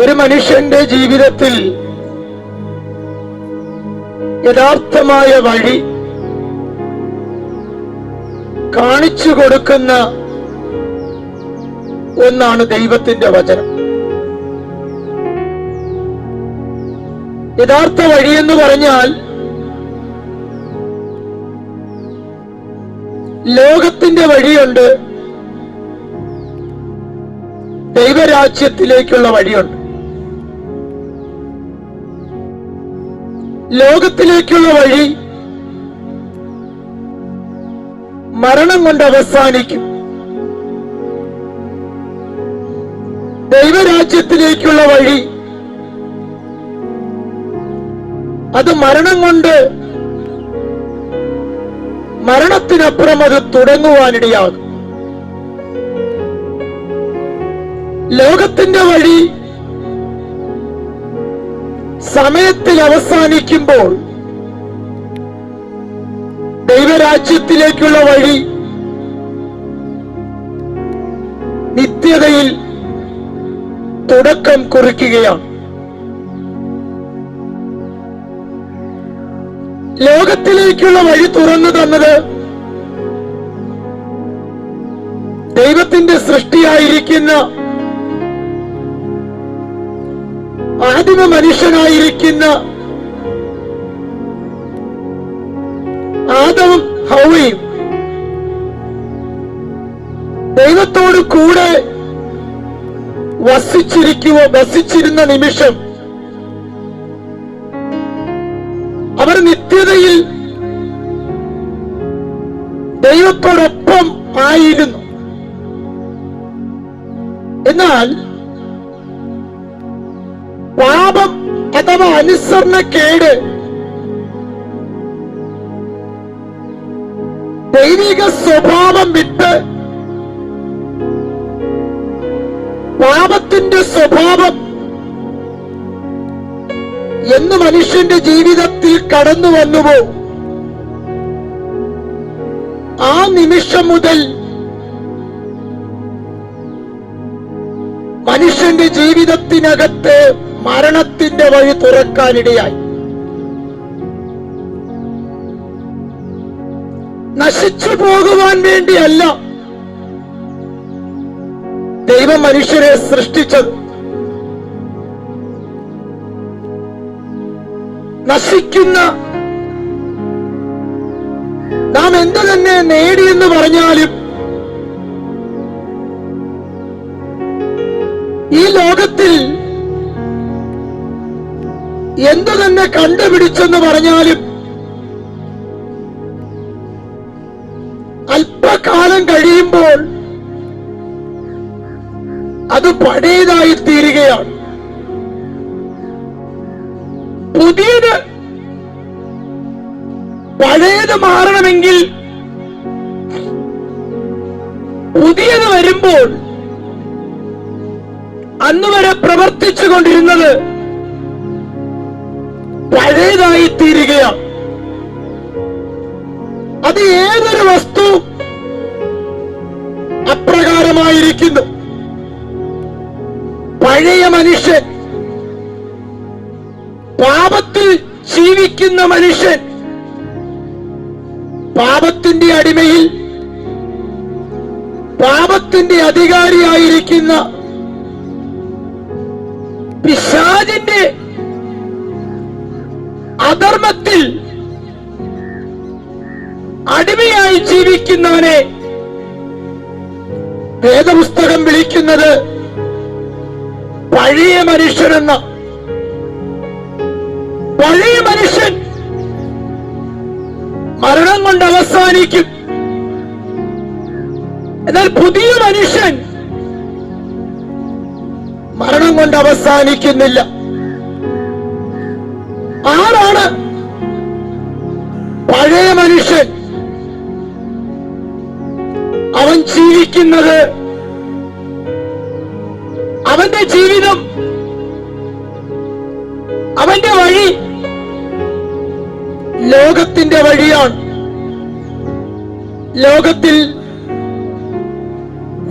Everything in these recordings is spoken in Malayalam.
ഒരു മനുഷ്യന്റെ ജീവിതത്തിൽ യഥാർത്ഥമായ വഴി കാണിച്ചു കൊടുക്കുന്ന ഒന്നാണ് ദൈവത്തിന്റെ വചനം. യഥാർത്ഥ വഴിയെന്ന് പറഞ്ഞാൽ ലോകത്തിന്റെ വഴിയുണ്ട്, ദൈവരാജ്യത്തിലേക്കുള്ള വഴിയുണ്ട്. ലോകത്തിലേക്കുള്ള വഴി മരണം കൊണ്ട് അവസാനിക്കും. ദൈവരാജ്യത്തിലേക്കുള്ള വഴി അത് മരണം കൊണ്ട് മരണത്തിനപ്പുറം അത് തുടങ്ങുവാനിടയാകും. ലോകത്തിന്റെ വഴി സമയത്തിൽ അവസാനിക്കുമ്പോൾ ദൈവരാജ്യത്തിലേക്കുള്ള വഴി നിത്യതയിൽ തുടക്കം കുറിക്കുകയാണ്. ലോകത്തിലേക്കുള്ള വഴി തുറന്നു തന്നത് ദൈവത്തിന്റെ സൃഷ്ടിയായിരിക്കുന്ന ആദിമ മനുഷ്യനായിരിക്കുന്ന ആദവും ഹൗവയും ദൈവത്തോട് കൂടെ വസിച്ചിരുന്ന നിമിഷം അവർ നിത്യതയിൽ ദൈവത്തോടൊപ്പം ആയിരുന്നു. എന്നാൽ പാപം അഥവാ അനുസരണക്കേട് ദൈവിക സ്വഭാവം വിട്ട് പാപത്തിന്റെ സ്വഭാവം എന്ന് മനുഷ്യന്റെ ജീവിതത്തിൽ കടന്നു വന്നുവോ, ആ നിമിഷം മുതൽ മനുഷ്യന്റെ ജീവിതത്തിനകത്ത് മരണത്തിന്റെ വഴി തുറക്കാനിടയായി. നശിച്ചു പോകുവാൻ വേണ്ടിയല്ല ദൈവം മനുഷ്യരെ സൃഷ്ടിച്ചത്. നശിക്കുന്ന നാം എന്തു തന്നെ നേടിയെന്ന് പറഞ്ഞാലും ഈ ലോകത്തിൽ എന്തു തന്നെ കണ്ടുപിടിച്ചെന്ന് പറഞ്ഞാലും അല്പകാലം കഴിയുമ്പോൾ അത് പഴയതായി തീരുകയാണ്. പുതിയത് പഴയത് മാറണമെങ്കിൽ പുതിയത് വരുമ്പോൾ അന്ന് വരെ പ്രവർത്തിച്ചു കൊണ്ടിരുന്നത് പഴയതായി തീരുകയാണ്. അത് ഏതൊരു വസ്തു അപ്രകാരമായിരിക്കുന്നു. പഴയ മനുഷ്യൻ, പാപത്തിൽ ജീവിക്കുന്ന മനുഷ്യൻ, പാപത്തിന്റെ അടിമയിൽ പാപത്തിന്റെ അധികാരിയായിരിക്കുന്ന പിശാചിന്റെ അധർമ്മത്തിൽ അടിമയായി ജീവിക്കുന്നവനെ വേദപുസ്തകം വിളിക്കുന്നത് പഴയ മനുഷ്യനെന്ന. പഴയ മനുഷ്യൻ മരണം കൊണ്ട് അവസാനിക്കും. എന്നാൽ പുതിയ മനുഷ്യൻ മരണം കൊണ്ട് അവസാനിക്കുന്നില്ല. ആരാണ് പഴയ മനുഷ്യൻ? അവൻ ജീവിക്കുന്നത്, അവന്റെ ജീവിതം, അവന്റെ വഴി ലോകത്തിന്റെ വഴിയാണ്. ലോകത്തിൽ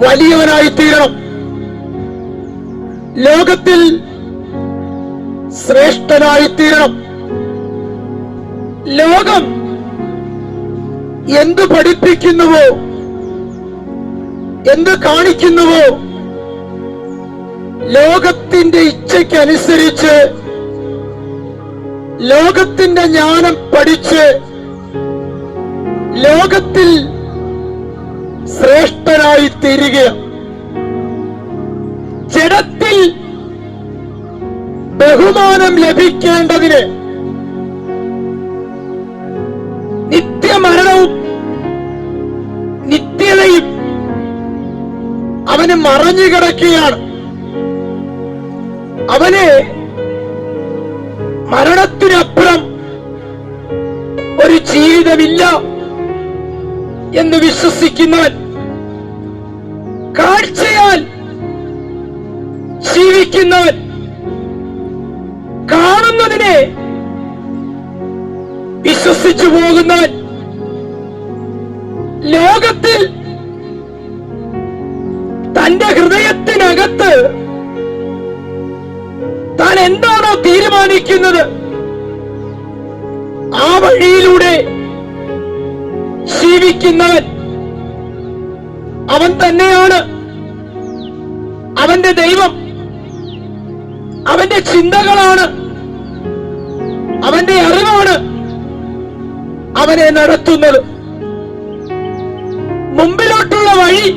വലിയവനായി തീരണം, ലോകത്തിൽ ശ്രേഷ്ഠനായിത്തീരണം. ലോകം എന്ത് പഠിപ്പിക്കുന്നുവോ, എന്ത് കാണിക്കുന്നുവോ, ലോകത്തിന്റെ ഇച്ഛയ്ക്കനുസരിച്ച് ലോകത്തിന്റെ ജ്ഞാനം പഠിച്ച് ലോകത്തിൽ ശ്രേഷ്ഠനായി തീരുക. ജഡത്തിൽ ബഹുമാനം ലഭിക്കേണ്ടതിന് നിത്യമരണവും നിത്യതയും അവന് മറഞ്ഞു കിടക്കുകയാണ്. അവന് മരണത്തിനപ്പുറം ഒരു ജീവിതമില്ല എന്ന് വിശ്വസിക്കുന്നവൻ, കാഴ്ചയാൽ ജീവിക്കുന്നവൻ, കാണുന്നതിനെ വിശ്വസിച്ചു പോകുന്നവൻ, ലോകത്തിൽ തന്റെ ഹൃദയത്തിനകത്ത് താൻ എന്താണോ തീരുമാനിക്കുന്നത് ആ വഴിയിലൂടെ ജീവിക്കുന്നവൻ, അവൻ തന്നെയാണ് അവന്റെ ദൈവം. അവന്റെ ചിന്തകളാണ്, അവന്റെ അറിവാണ് അവനെ നടത്തുന്നത്. മുമ്പിലോട്ടുള്ള വഴി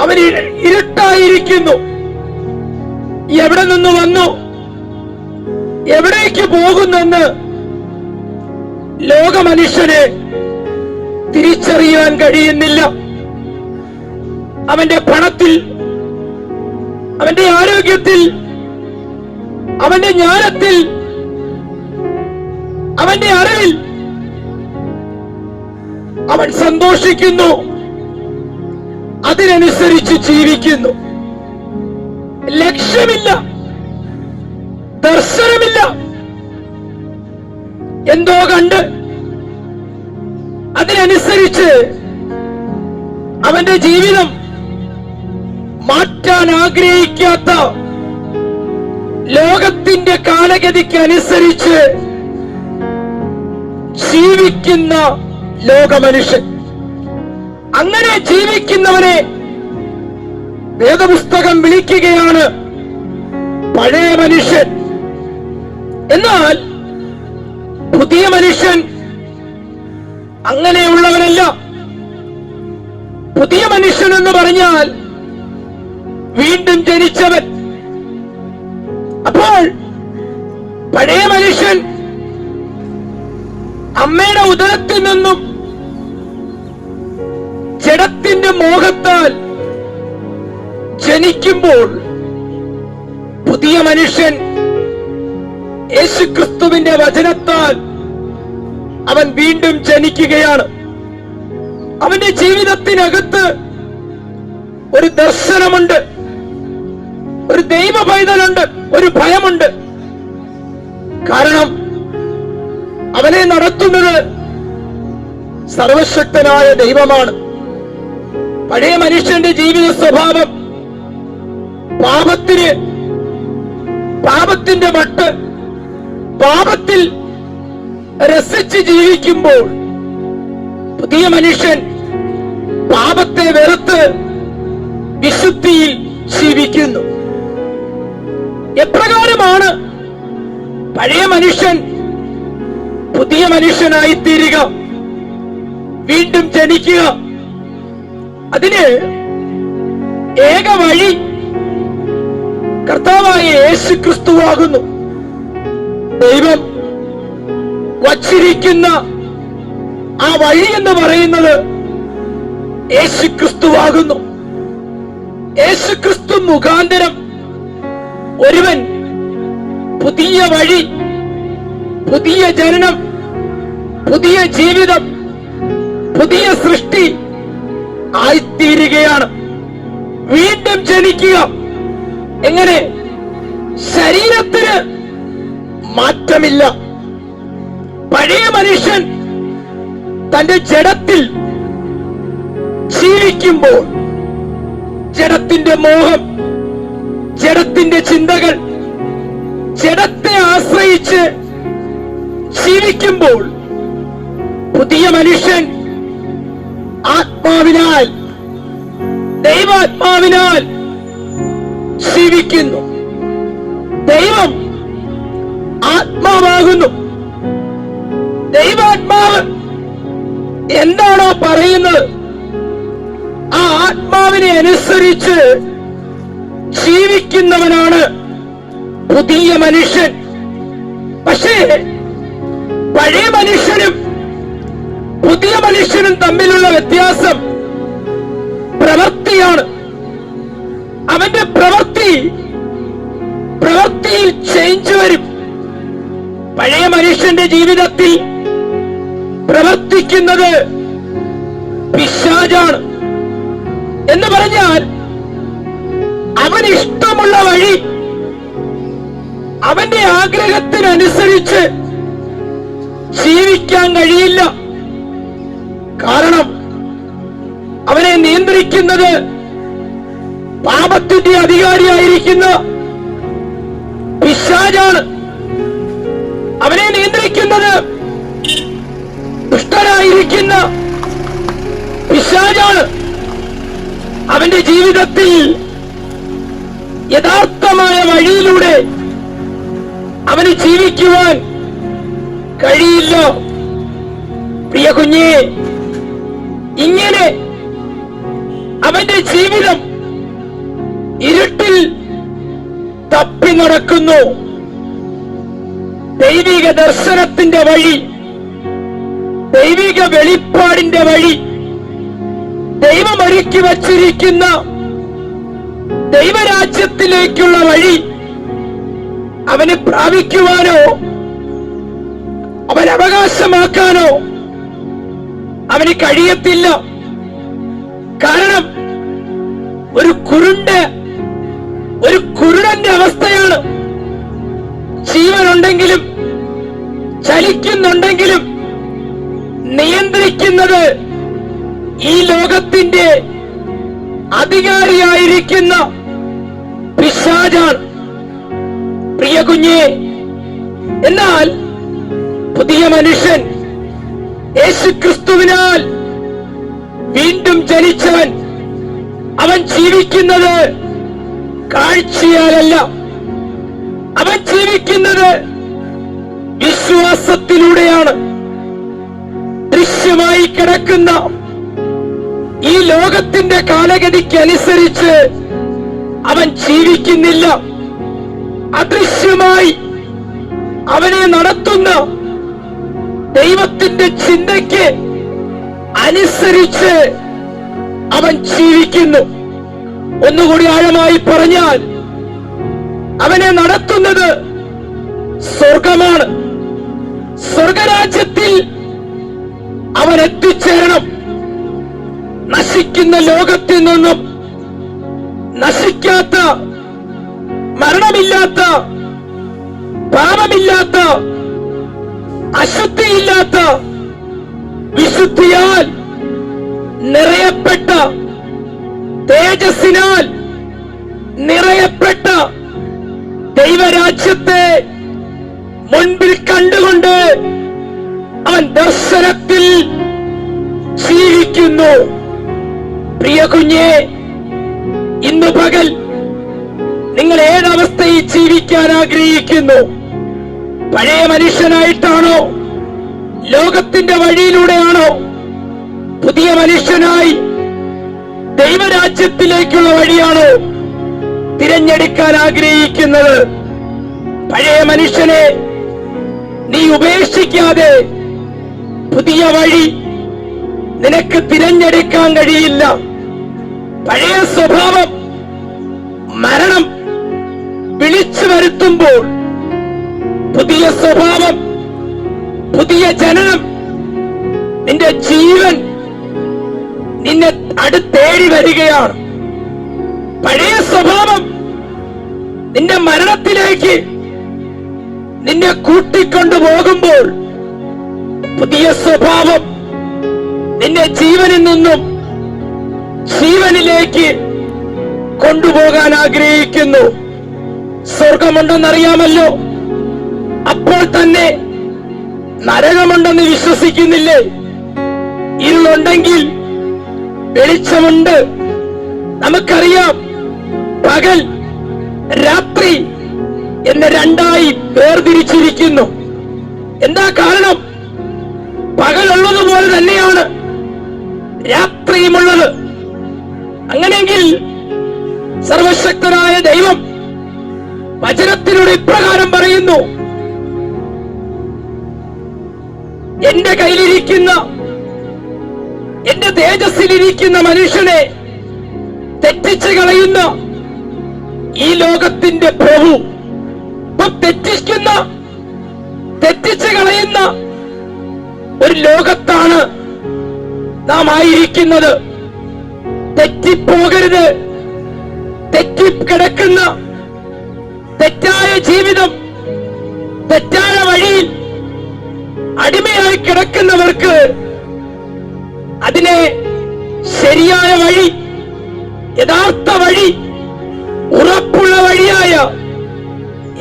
അവൻ ഇരുട്ടായിരിക്കുന്നു. എവിടെ നിന്ന് വന്നു, എവിടേക്ക് പോകുന്നെന്ന് ലോകമനുഷ്യനെ തിരിച്ചറിയാൻ കഴിയുന്നില്ല. അവന്റെ പണത്തിൽ, അവന്റെ ആരോഗ്യത്തിൽ, അവന്റെ ജ്ഞാനത്തിൽ, അവന്റെ അറിവിൽ അവൻ സന്തോഷിക്കുന്നു, അതിനനുസരിച്ച് ജീവിക്കുന്നു. ലക്ഷ്യമില്ല, ദർശനമില്ല. എന്തോ കണ്ട് അതിനനുസരിച്ച് അവന്റെ ജീവിതം മാറ്റാൻ ആഗ്രഹിക്കാത്ത, ലോകത്തിന്റെ കാലഗതിക്ക് അനുസരിച്ച് ജീവിക്കുന്ന ലോകമനുഷ്യൻ. അങ്ങനെ ജീവിക്കുന്നവനെ വേദപുസ്തകം വിളിക്കുകയാണ് പഴയ മനുഷ്യൻ. എന്നാൽ പുതിയ മനുഷ്യൻ അങ്ങനെയുള്ളവനല്ല. പുതിയ മനുഷ്യൻ എന്ന് പറഞ്ഞാൽ വീണ്ടും ജനിച്ചവൻ. അപ്പോൾ പഴയ മനുഷ്യൻ അമ്മയുടെ ഉദരത്തിൽ നിന്നും ജഡത്തിന്റെ മോഹത്താൽ ജനിക്കുമ്പോൾ, പുതിയ മനുഷ്യൻ യേശുക്രിസ്തുവിന്റെ വചനത്താൽ അവൻ വീണ്ടും ജനിക്കുകയാണ്. അവന്റെ ജീവിതത്തിനകത്ത് ഒരു ദർശനമുണ്ട്, ഒരു ദൈവ പൈതലുണ്ട്, ഒരു ഭയമുണ്ട്. കാരണം അവനെ നടത്തുന്നത് സർവശക്തനായ ദൈവമാണ്. പഴയ മനുഷ്യന്റെ ജീവിത സ്വഭാവം പാപത്തിന്റെ മട്ട്, പാപത്തിൽ രസിച്ച് ജീവിക്കുമ്പോൾ, പുതിയ മനുഷ്യൻ പാപത്തെ വെറുത്ത് വിശുദ്ധിയിൽ ജീവിക്കുന്നു. എപ്രകാരമാണ് പഴയ മനുഷ്യൻ പുതിയ മനുഷ്യനായി തീരുക, വീണ്ടും ജനിക്കുക? അതിന് ഏക വഴി കർത്താവായ യേശുക്രിസ്തുവാകുന്നു. ദൈവം വച്ചിരിക്കുന്ന ആ വഴി എന്ന് പറയുന്നത് യേശുക്രിസ്തുവാകുന്നു. യേശുക്രിസ്തു മുഖാന്തരം ഒരുവൻ പുതിയ വഴി, പുതിയ ജനനം, പുതിയ ജീവിതം, പുതിയ സൃഷ്ടി ആയിത്തീരുകയാണ്. വീണ്ടും ജനിക്കുക. എങ്ങനെ? ശരീരത്തിന് മാറ്റമില്ല. പഴയ മനുഷ്യൻ തന്റെ ജഡത്തിൽ ജീവിക്കുമ്പോൾ ജഡത്തിന്റെ മോഹം, ജഡത്തിന്റെ ചിന്തകൾ, ദൈവത്തെ ആശ്രയിച്ച് ജീവിക്കുമ്പോൾ പുതിയ മനുഷ്യൻ ആത്മാവിനാൽ, ദൈവാത്മാവിനാൽ ജീവിക്കുന്നു. ദൈവം ആത്മാവാകുന്നു. ദൈവാത്മാവ് എന്താണോ പറയുന്നത് ആ ആത്മാവിനെ അനുസരിച്ച് ജീവിക്കുന്നവനാണ് പുതിയ മനുഷ്യൻ. പക്ഷേ പഴയ മനുഷ്യനും പുതിയ മനുഷ്യനും തമ്മിലുള്ള വ്യത്യാസം പ്രവൃത്തിയാണ്. അവന്റെ പ്രവൃത്തിയിൽ ചേഞ്ച് വരും. പഴയ മനുഷ്യന്റെ ജീവിതത്തിൽ പ്രവർത്തിക്കുന്നത് പിശാചാണ്. എന്ന് പറഞ്ഞാൽ അവന് ഇഷ്ടമുള്ള വഴി, അവന്റെ ആഗ്രഹത്തിനനുസരിച്ച് ജീവിക്കാൻ കഴിയില്ല. കാരണം അവനെ നിയന്ത്രിക്കുന്നത് പാപത്തിന്റെ അധികാരിയായിരിക്കുന്ന പിശാചാണ്. അവനെ നിയന്ത്രിക്കുന്നത് ദുഷ്ടനായിരിക്കുന്ന പിശാചാണ്. അവന്റെ ജീവിതത്തിൽ യഥാർത്ഥമായ വഴിയിലൂടെ അവന് ജീവിക്കുവാൻ കഴിയില്ല. പ്രിയ കുഞ്ഞേ, ഇങ്ങനെ അവന്റെ ജീവിതം ഇരുട്ടിൽ തപ്പി നടക്കുന്നു. ദൈവിക ദർശനത്തിന്റെ വഴി, ദൈവിക വെളിപ്പാടിന്റെ വഴി, ദൈവം ഒരുക്കി വച്ചിരിക്കുന്ന ദൈവരാജ്യത്തിലേക്കുള്ള വഴി അവന് പ്രാപിക്കുവാനോ അവൻ അവകാശമാക്കാനോ അവന് കഴിയത്തില്ല. കാരണം ഒരു കുരുടന്റെ അവസ്ഥയാണ്. ജീവനുണ്ടെങ്കിലും ചലിക്കുന്നുണ്ടെങ്കിലും നിയന്ത്രിക്കുന്നത് ഈ ലോകത്തിന്റെ അധികാരിയായിരിക്കുന്ന പിശാചാണ്. പ്രിയ കുഞ്ഞേ, എന്നാൽ പുതിയ മനുഷ്യൻ യേശുക്രിസ്തുവിനാൽ വീണ്ടും ജനിച്ചവൻ, അവൻ ജീവിക്കുന്നത് കാഴ്ചയാലല്ല, അവൻ ജീവിക്കുന്നത് വിശ്വാസത്തിലൂടെയാണ്. ദൃശ്യമായി കിടക്കുന്ന ഈ ലോകത്തിന്റെ കാലഗതിക്ക് അനുസരിച്ച് അവൻ ജീവിക്കുന്നില്ല. അദൃശ്യമായി അവനെ നടത്തുന്ന ദൈവത്തിന്റെ ചിന്തയ്ക്ക് അനുസരിച്ച് അവൻ ജീവിക്കുന്നു. ഒന്നുകൂടി ആഴമായി പറഞ്ഞാൽ, അവനെ നടത്തുന്നത് സ്വർഗമാണ്. സ്വർഗരാജ്യത്തിൽ അവൻ എത്തിച്ചേരണം. നശിക്കുന്ന ലോകത്തിൽ നിന്നും നശിക്കാത്ത, മരണമില്ലാത്ത, പാപമില്ലാത്ത, അശുദ്ധിയില്ലാത്ത, വിശുദ്ധിയാൽ നിറയപ്പെട്ട, തേജസ്സിനാൽ നിറയപ്പെട്ട ദൈവരാജ്യത്തെ മുൻപിൽ കണ്ടുകൊണ്ട് അവൻ ദർശനത്തിൽ ജീവിക്കുന്നു. പ്രിയ കുഞ്ഞേ, ഇന്ന് പകൽ നിങ്ങൾ ഏതവസ്ഥയിൽ ജീവിക്കാൻ ആഗ്രഹിക്കുന്നു? പഴയ മനുഷ്യനായിട്ടാണോ? ലോകത്തിന്റെ വഴിയിലൂടെയാണോ? പുതിയ മനുഷ്യനായി ദൈവരാജ്യത്തിലേക്കുള്ള വഴിയാണോ തിരഞ്ഞെടുക്കാൻ ആഗ്രഹിക്കുന്നത്? പഴയ മനുഷ്യനെ നീ ഉപേക്ഷിക്കാതെ പുതിയ വഴി നിനക്ക് തിരഞ്ഞെടുക്കാൻ കഴിയില്ല. പഴയ സ്വഭാവം മരണം വിളിച്ചു വരുത്തുമ്പോൾ പുതിയ സ്വഭാവം, പുതിയ ജനനം, നിന്റെ ജീവൻ നിന്നെ അടുത്തേടി വരികയാണ്. പഴയ സ്വഭാവം നിന്റെ മരണത്തിലേക്ക് നിന്നെ കൂട്ടിക്കൊണ്ടു പോകുമ്പോൾ പുതിയ സ്വഭാവം നിന്റെ ജീവനിൽ നിന്നും ജീവനിലേക്ക് കൊണ്ടുപോകാൻ ആഗ്രഹിക്കുന്നു. സ്വർഗമുണ്ടെന്നറിയാമല്ലോ. തന്നെ നരകമുണ്ടെന്ന് വിശ്വസിക്കുന്നില്ലേ? ഇരുളുണ്ടെങ്കിൽ വെളിച്ചമുണ്ട്. നമുക്കറിയാം, പകൽ രാത്രി എന്ന് രണ്ടായി വേർതിരിച്ചിരിക്കുന്നു. എന്താ കാരണം? പകലുള്ളതുപോലെ തന്നെയാണ് രാത്രിയുമുള്ളത്. അങ്ങനെയെങ്കിൽ സർവശക്തനായ ദൈവം വചനത്തിലൂടെ ഇപ്രകാരം പറയുന്നു: എന്റെ കയ്യിലിരിക്കുന്ന, എന്റെ തേജസ്സിലിരിക്കുന്ന മനുഷ്യനെ തെറ്റിച്ച് കളയുന്ന ഈ ലോകത്തിന്റെ പ്രഭു, തെറ്റിച്ച് കളയുന്ന ഒരു ലോകത്താണ് നാം ആയിരിക്കുന്നത്. തെറ്റിപ്പോകരുത്. തെറ്റിക്കിടക്കുന്ന തെറ്റായ ജീവിതം, തെറ്റായ വഴിയിൽ അടിമയായി കിടക്കുന്നവർക്ക് അതിനെ ശരിയായ വഴി, യഥാർത്ഥ വഴി, ഉറപ്പുള്ള വഴിയായ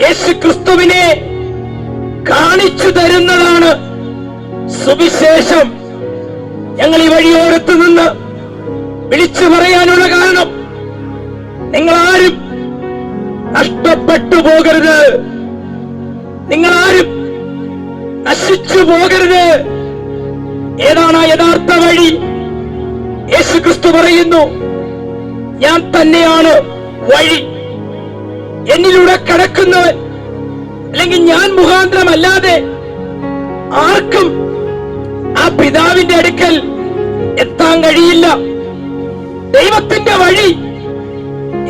യേശുക്രിസ്തുവിനെ കാണിച്ചു തരുന്നതാണ് സുവിശേഷം. ഞങ്ങൾ ഈ വഴിയോരത്ത് നിന്ന് വിളിച്ചു പറയാനുള്ള കാരണം, നിങ്ങളാരും നഷ്ടപ്പെട്ടു പോകരുത്, നിങ്ങളാരും നശിച്ചു പോകരുത്. ഏതാണ് ആ യഥാർത്ഥ വഴി? യേശുക്രിസ്തു പറയുന്നു, ഞാൻ തന്നെയാണ് വഴി. എന്നിലൂടെ കടക്കുന്നവൻ, അല്ലെങ്കിൽ ഞാൻ മുഖാന്തരമല്ലാതെ ആർക്കും ആ പിതാവിന്റെ അടുക്കൽ എത്താൻ കഴിയില്ല. ദൈവത്തിന്റെ വഴി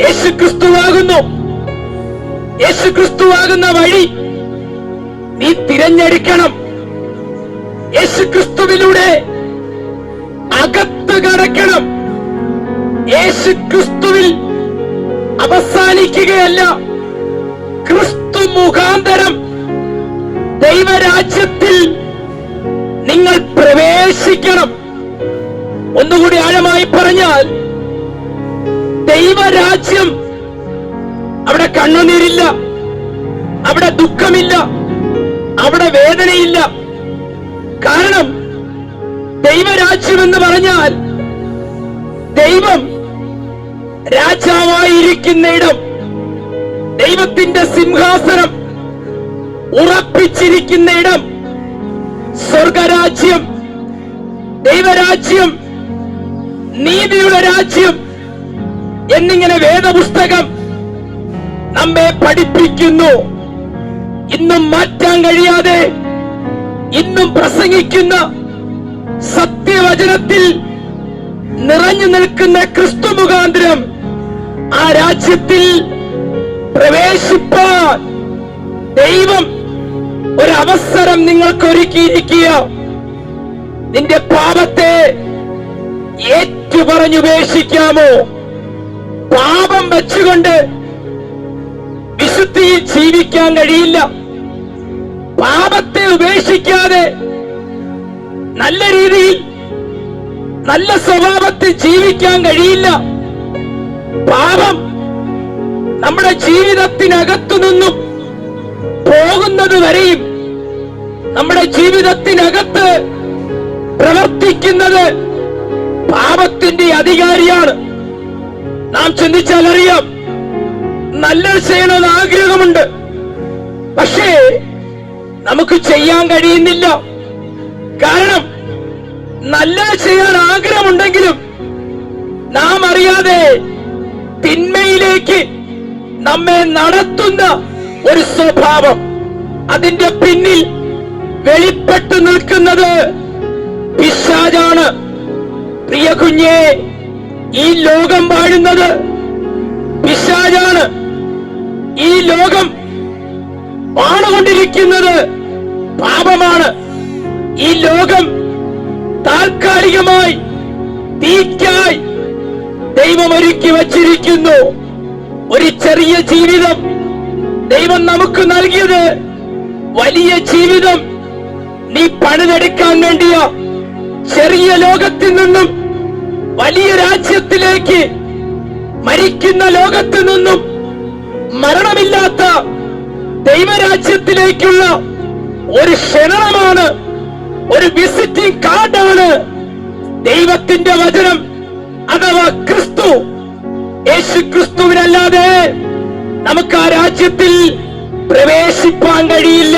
യേശുക്രിസ്തുവാകുന്നു. യേശുക്രിസ്തുവാകുന്ന വഴി നീ തിരഞ്ഞെടുക്കണം. യേശുക്രിസ്തുവിലൂടെ അകത്ത് കടക്കണം. യേശുക്രിസ്തുവിൽ അവസാനിക്കുകയല്ല, ക്രിസ്തു മുഖാന്തരം ദൈവരാജ്യത്തിൽ നിങ്ങൾ പ്രവേശിക്കണം. ഒന്നുകൂടി ആഴമായി പറഞ്ഞാൽ, ദൈവരാജ്യം അവിടെ കണ്ണുനീരില്ല, അവിടെ ദുഃഖമില്ല, അവിടെ വേദനയില്ല. കാരണം ദൈവരാജ്യം എന്ന് പറഞ്ഞാൽ ദൈവം രാജാവായിരിക്കുന്ന ഇടം, ദൈവത്തിന്റെ സിംഹാസനം ഉറപ്പിച്ചിരിക്കുന്ന ഇടം, സ്വർഗരാജ്യം, ദൈവരാജ്യം, നീതിയുടെ രാജ്യം എന്നിങ്ങനെ വേദപുസ്തകം നമ്മെ പഠിപ്പിക്കുന്നു. ഇന്നും മാറ്റാൻ കഴിയാതെ ഇന്നും പ്രസംഗിക്കുന്ന സത്യവചനത്തിൽ നിറഞ്ഞു നിൽക്കുന്ന ക്രിസ്തു മുഖാന്തരം ആ രാജ്യത്തിൽ പ്രവേശിപ്പാൻ ദൈവം ഒരവസരം നിങ്ങൾക്കൊരുക്കിയിരിക്കുക. നിന്റെ പാപത്തെ ഏറ്റുപറഞ്ഞുപേക്ഷിക്കാമോ? പാപം വെച്ചുകൊണ്ട് വിശുദ്ധിയിൽ ജീവിക്കാൻ കഴിയില്ല. പാപത്തെ ഉപേക്ഷിക്കാതെ നല്ല രീതിയിൽ നല്ല സ്വഭാവത്തിൽ ജീവിക്കാൻ കഴിയില്ല. പാപം നമ്മുടെ ജീവിതത്തിനകത്തു നിന്നും പോകുന്നത് വരെയും നമ്മുടെ ജീവിതത്തിനകത്ത് പ്രവർത്തിക്കുന്നത് പാപത്തിന്റെ അധികാരിയാണ്. നാം ചിന്തിച്ചാൽ അറിയാം, നല്ലത് ചെയ്യണമെന്ന് ആഗ്രഹമുണ്ട്, പക്ഷേ നമുക്ക് ചെയ്യാൻ കഴിയുന്നില്ല. കാരണം നല്ലത് ചെയ്യാൻ ആഗ്രഹമുണ്ടെങ്കിലും നാം അറിയാതെ തിന്മയിലേക്ക് നമ്മെ നടത്തുന്ന ഒരു സ്വഭാവം, അതിന്റെ പിന്നിൽ വെളിപ്പെട്ടു നിൽക്കുന്നത് പിശാചാണ്. പ്രിയ കുഞ്ഞേ, ഈ ലോകം വാഴുന്നത് പിശാചാണ്. ഈ ലോകം വാണുകൊണ്ടിരിക്കുന്നത് പാപമാണ്. ഈ ലോകം താൽക്കാലികമായി തീക്കായി ദൈവം ഒരുക്കി വച്ചിരിക്കുന്നു. ഒരു ചെറിയ ജീവിതം ദൈവം നമുക്ക് നൽകിയത് വലിയ ജീവിതം നീ പണിതെടുക്കാൻ വേണ്ടിയ ചെറിയ ലോകത്തിൽ നിന്നും വലിയ രാജ്യത്തിലേക്ക്, മരിക്കുന്ന ലോകത്തിൽ നിന്നും മരണമില്ലാത്ത ദൈവരാജ്യത്തിലേക്കുള്ള ഒരു ക്ഷണമാണ്, ഒരു വിസിറ്റിംഗ് കാർഡാണ് ദൈവത്തിന്റെ വചനം അഥവാ ക്രിസ്തു. യേശു ക്രിസ്തുവിനല്ലാതെ നമുക്ക് ആ രാജ്യത്തിൽ പ്രവേശിപ്പാൻ കഴിയില്ല.